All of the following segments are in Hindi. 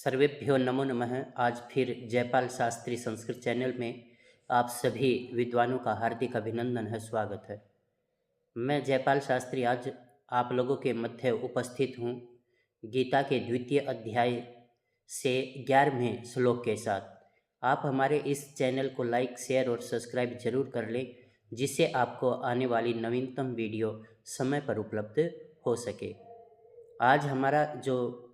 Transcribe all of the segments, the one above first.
सर्वेभ्यो नमो नमः। आज फिर जयपाल शास्त्री संस्कृत चैनल में आप सभी विद्वानों का हार्दिक अभिनंदन है, स्वागत है। मैं जयपाल शास्त्री आज आप लोगों के मध्य उपस्थित हूँ गीता के द्वितीय अध्याय से 11वें श्लोक के साथ। आप हमारे इस चैनल को लाइक, शेयर और सब्सक्राइब जरूर कर लें, जिससे आपको आने वाली नवीनतम वीडियो समय पर उपलब्ध हो सके। आज हमारा जो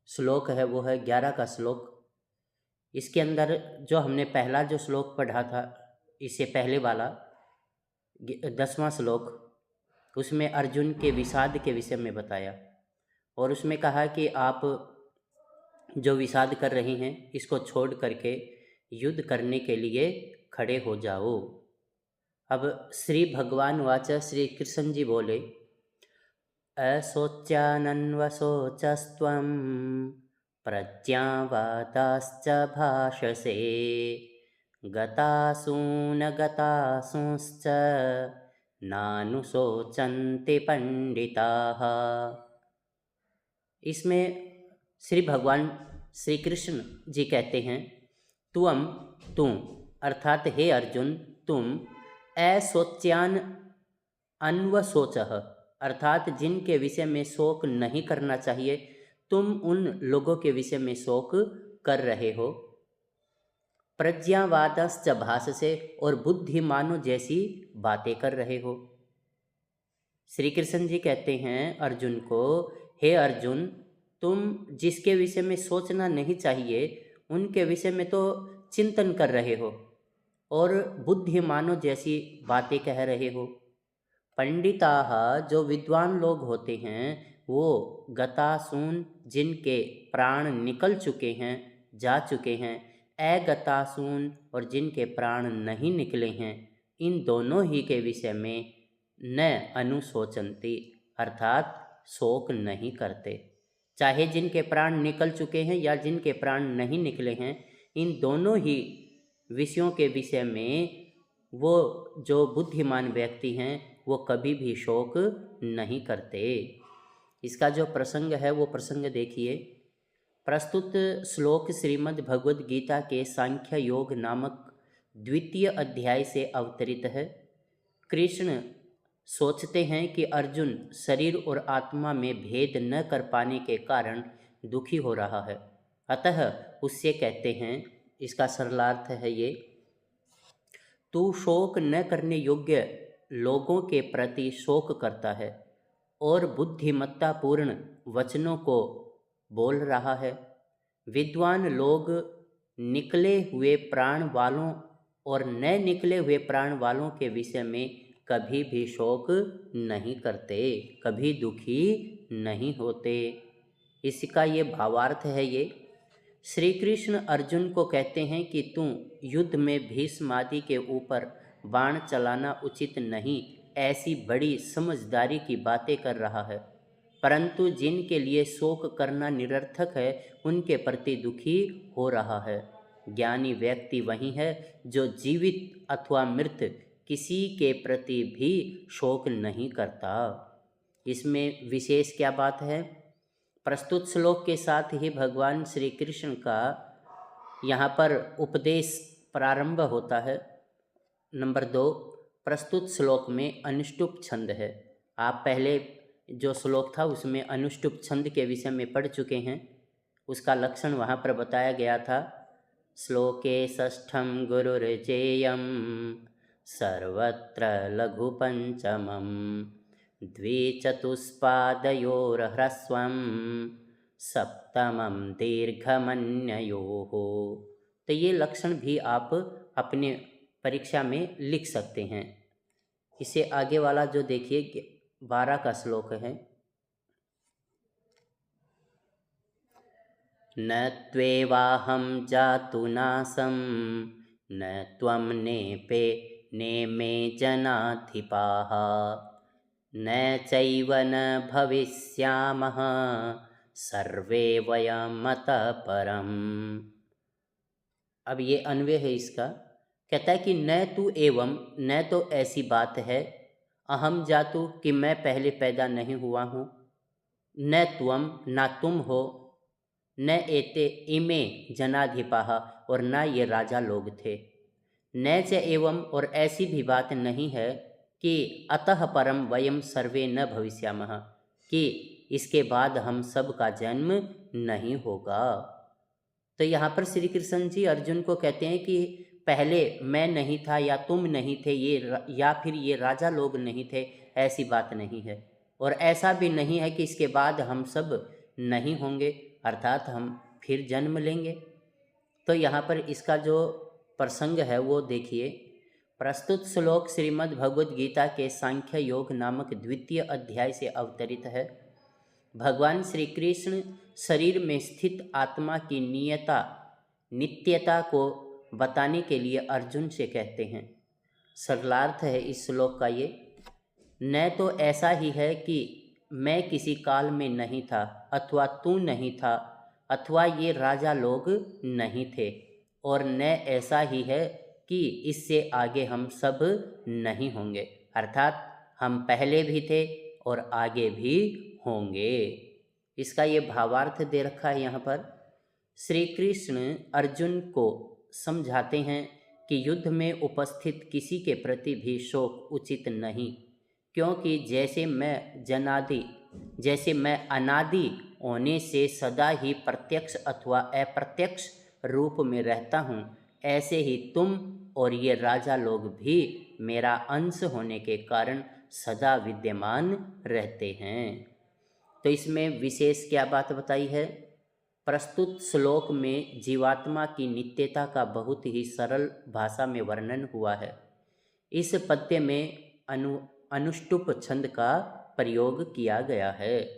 श्लोक है वो है 11 का श्लोक। इसके अंदर जो हमने पहला जो श्लोक पढ़ा था, इससे पहले वाला 10वां श्लोक, उसमें अर्जुन के विषाद के विषय में बताया और उसमें कहा कि आप जो विषाद कर रहे हैं इसको छोड़ करके युद्ध करने के लिए खड़े हो जाओ। अब श्री भगवान वाच श्री कृष्ण जी बोले, अशोच्यानन्वशोचस्त्वं प्रज्ञावादाश्च भाषसे गतासून गतासूंश्च नानुशोचन्ति पंडिताः। इसमें श्री भगवान श्री कृष्ण जी कहते हैं, तुम अर्थात हे अर्जुन, तुम अशोच्यान अन्वशोचः अर्थात जिनके विषय में शोक नहीं करना चाहिए, तुम उन लोगों के विषय में शोक कर रहे हो। प्रज्ञावादश्च भाषसे और बुद्धिमानों जैसी बातें कर रहे हो। श्री कृष्ण जी कहते हैं अर्जुन को, हे अर्जुन, तुम जिसके विषय में सोचना नहीं चाहिए उनके विषय में तो चिंतन कर रहे हो और बुद्धिमानों जैसी बातें कह रहे हो। पंडिताः जो विद्वान लोग होते हैं वो गतासून जिनके प्राण निकल चुके हैं, जा चुके हैं, अगतासून और जिनके प्राण नहीं निकले हैं, इन दोनों ही के विषय में न अनुशोचन्ति अर्थात शोक नहीं करते। चाहे जिनके प्राण निकल चुके हैं या जिनके प्राण नहीं निकले हैं, इन दोनों ही विषयों के विषय में वो जो बुद्धिमान व्यक्ति हैं वो कभी भी शोक नहीं करते। इसका जो प्रसंग है वो प्रसंग देखिए। प्रस्तुत श्लोक श्रीमद् भगवद गीता के सांख्य योग नामक द्वितीय अध्याय से अवतरित है। कृष्ण सोचते हैं कि अर्जुन शरीर और आत्मा में भेद न कर पाने के कारण दुखी हो रहा है, अतः उससे कहते हैं, इसका सरलार्थ है ये, तू शोक न करने योग्य लोगों के प्रति शोक करता है और बुद्धिमत्तापूर्ण वचनों को बोल रहा है। विद्वान लोग निकले हुए प्राण वालों और न निकले हुए प्राण वालों के विषय में कभी भी शोक नहीं करते, कभी दुखी नहीं होते। इसका ये भावार्थ है। ये श्री कृष्ण अर्जुन को कहते हैं कि तू युद्ध में भीष्म आदि के ऊपर बाण चलाना उचित नहीं, ऐसी बड़ी समझदारी की बातें कर रहा है, परंतु जिनके लिए शोक करना निरर्थक है उनके प्रति दुखी हो रहा है। ज्ञानी व्यक्ति वही है जो जीवित अथवा मृत किसी के प्रति भी शोक नहीं करता। इसमें विशेष क्या बात है? प्रस्तुत श्लोक के साथ ही भगवान श्री कृष्ण का यहाँ पर उपदेश प्रारंभ होता है। नंबर 2, प्रस्तुत श्लोक में अनुष्टुप छंद है। आप पहले जो श्लोक था उसमें अनुष्टुप छंद के विषय में पढ़ चुके हैं, उसका लक्षण वहाँ पर बताया गया था। श्लोके षष्ठम गुरुर्जेयम सर्वत्र लघु पंचमम द्विचतुष्पादयोर्ह्रस्वं सप्तमं दीर्घमन्ययोः। तो ये लक्षण भी आप अपने परीक्षा में लिख सकते हैं। इससे आगे वाला जो देखिए 12 का श्लोक है, न त्वेवाहं जातु नासं न त्वं नेपे नेमे जनाधिपाः न चैव न भविष्यामः सर्वे वयमतः परम्। अब ये अन्वय है इसका। कहता है कि न तू एवं, न तो ऐसी बात है, अहम जातु कि मैं पहले पैदा नहीं हुआ हूँ, न त्वम ना तुम हो, न एते इमे जनाधिपाः, और न ये राजा लोग थे। न च एवं, और ऐसी भी बात नहीं है कि अतः परम वयम सर्वे न भविष्यामः, कि इसके बाद हम सब का जन्म नहीं होगा। तो यहाँ पर श्री कृष्ण जी अर्जुन को कहते हैं कि पहले मैं नहीं था या तुम नहीं थे, या फिर ये राजा लोग नहीं थे, ऐसी बात नहीं है। और ऐसा भी नहीं है कि इसके बाद हम सब नहीं होंगे, अर्थात हम फिर जन्म लेंगे। तो यहाँ पर इसका जो प्रसंग है वो देखिए। प्रस्तुत श्लोक श्रीमद् भगवद गीता के सांख्य योग नामक द्वितीय अध्याय से अवतरित है। भगवान श्री कृष्ण शरीर में स्थित आत्मा की नित्यता को बताने के लिए अर्जुन से कहते हैं। सरलार्थ है इस श्लोक का ये, न तो ऐसा ही है कि मैं किसी काल में नहीं था, अथवा तू नहीं था, अथवा ये राजा लोग नहीं थे, और न ऐसा ही है कि इससे आगे हम सब नहीं होंगे, अर्थात हम पहले भी थे और आगे भी होंगे। इसका ये भावार्थ दे रखा है यहाँ पर। श्री कृष्ण अर्जुन को समझाते हैं कि युद्ध में उपस्थित किसी के प्रति भी शोक उचित नहीं, क्योंकि जैसे मैं अनादि होने से सदा ही प्रत्यक्ष अथवा अप्रत्यक्ष रूप में रहता हूँ, ऐसे ही तुम और ये राजा लोग भी मेरा अंश होने के कारण सदा विद्यमान रहते हैं। तो इसमें विशेष क्या बात बताई है? प्रस्तुत श्लोक में जीवात्मा की नित्यता का बहुत ही सरल भाषा में वर्णन हुआ है। इस पद्य में अनुष्टुप छंद का प्रयोग किया गया है,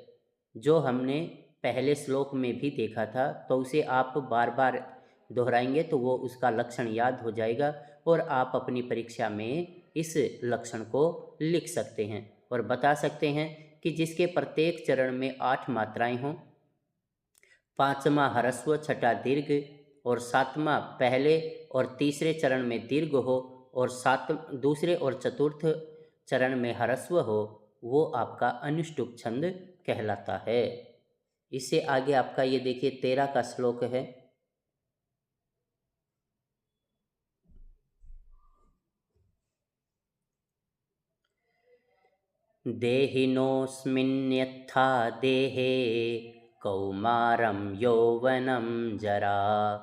जो हमने पहले श्लोक में भी देखा था। तो उसे आप बार बार दोहराएंगे तो वो उसका लक्षण याद हो जाएगा, और आप अपनी परीक्षा में इस लक्षण को लिख सकते हैं और बता सकते हैं कि जिसके प्रत्येक चरण में 8 मात्राएं हों, 5वां ह्रस्व, 6ठा दीर्घ और 7वां पहले और तीसरे चरण में दीर्घ हो, और दूसरे और चतुर्थ चरण में ह्रस्व हो, वो आपका अनुष्टुप छंद कहलाता है। इससे आगे आपका ये देखिए 13 का श्लोक है। देहिनोऽस्मिन्यथा देहे कौमारं यौवनं जरा,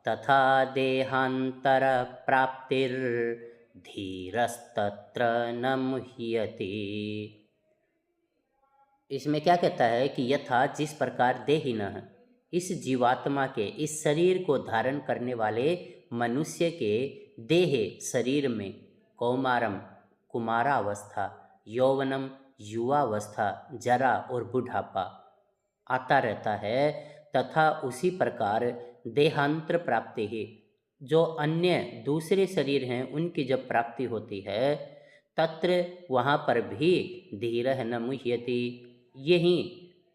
तथा देहान्तरप्राप्तिर्धीरस्तत्र न मुह्यते। इसमें क्या कहता है कि यथा, जिस प्रकार देहिनः, इस जीवात्मा के, इस शरीर को धारण करने वाले मनुष्य के देहे शरीर में कौमारम कुमारावस्था, यौवनम युवावस्था, जरा और बुढ़ापा आता रहता है, तथा उसी प्रकार देहांतर प्राप्ति ही, जो अन्य दूसरे शरीर हैं उनकी जब प्राप्ति होती है, तत्र वहाँ पर भी धीरः न मुह्यति, यही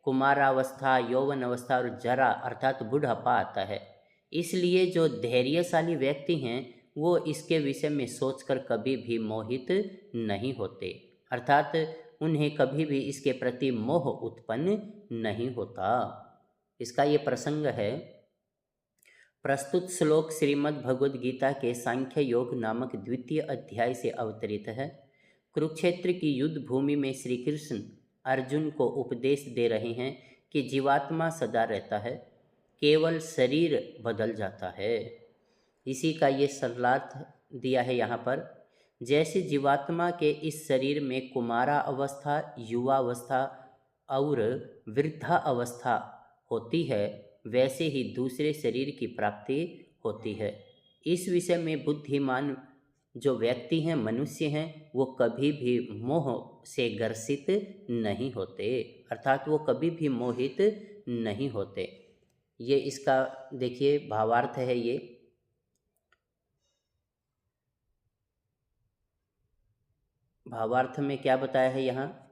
कुमारावस्था, यौवन अवस्था और जरा अर्थात बुढ़ापा आता है। इसलिए जो धैर्यशाली व्यक्ति हैं वो इसके विषय में सोचकर कभी भी मोहित नहीं होते, अर्थात उन्हें कभी भी इसके प्रति मोह उत्पन्न नहीं होता। इसका ये प्रसंग है। प्रस्तुत श्लोक श्रीमद् भगवद गीता के सांख्य योग नामक द्वितीय अध्याय से अवतरित है। कुरुक्षेत्र की युद्ध भूमि में श्री कृष्ण अर्जुन को उपदेश दे रहे हैं कि जीवात्मा सदा रहता है, केवल शरीर बदल जाता है। इसी का ये सरलार्थ दिया है यहाँ पर। जैसे जीवात्मा के इस शरीर में कुमारा अवस्था, युवावस्था और वृद्धा अवस्था होती है, वैसे ही दूसरे शरीर की प्राप्ति होती है। इस विषय में बुद्धिमान जो व्यक्ति हैं, मनुष्य हैं, वो कभी भी मोह से ग्रसित नहीं होते, अर्थात वो कभी भी मोहित नहीं होते। ये इसका देखिए भावार्थ है। ये भावार्थ में क्या बताया है यहाँ?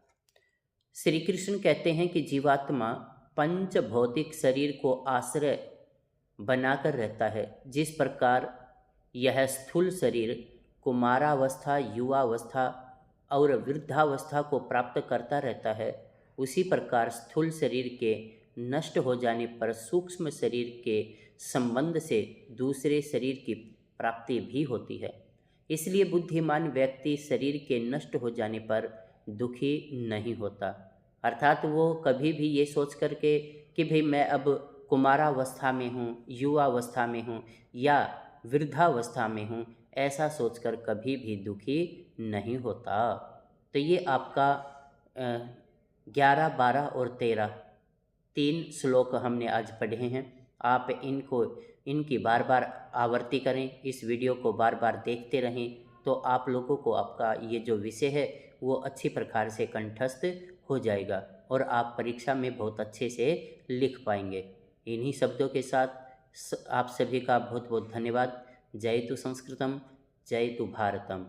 श्री कृष्ण कहते हैं कि जीवात्मा पंच भौतिक शरीर को आश्रय बनाकर रहता है। जिस प्रकार यह स्थूल शरीर कुमारावस्था, युवावस्था और वृद्धावस्था को प्राप्त करता रहता है, उसी प्रकार स्थूल शरीर के नष्ट हो जाने पर सूक्ष्म शरीर के संबंध से दूसरे शरीर की प्राप्ति भी होती है। इसलिए बुद्धिमान व्यक्ति शरीर के नष्ट हो जाने पर दुखी नहीं होता। अर्थात वो कभी भी ये सोच करके कि भाई मैं अब कुमारावस्था में हूँ, युवावस्था में हूँ या वृद्धावस्था में हूँ, ऐसा सोचकर कभी भी दुखी नहीं होता। तो ये आपका 11, 12 और 13 3 श्लोक हमने आज पढ़े हैं। आप इनकी बार बार आवृत्ति करें, इस वीडियो को बार बार देखते रहें, तो आप लोगों को आपका ये जो विषय है वो अच्छी प्रकार से कंठस्थ हो जाएगा और आप परीक्षा में बहुत अच्छे से लिख पाएंगे। इन्हीं शब्दों के साथ आप सभी का बहुत बहुत धन्यवाद। जय तु संस्कृतम, जय तु भारतम।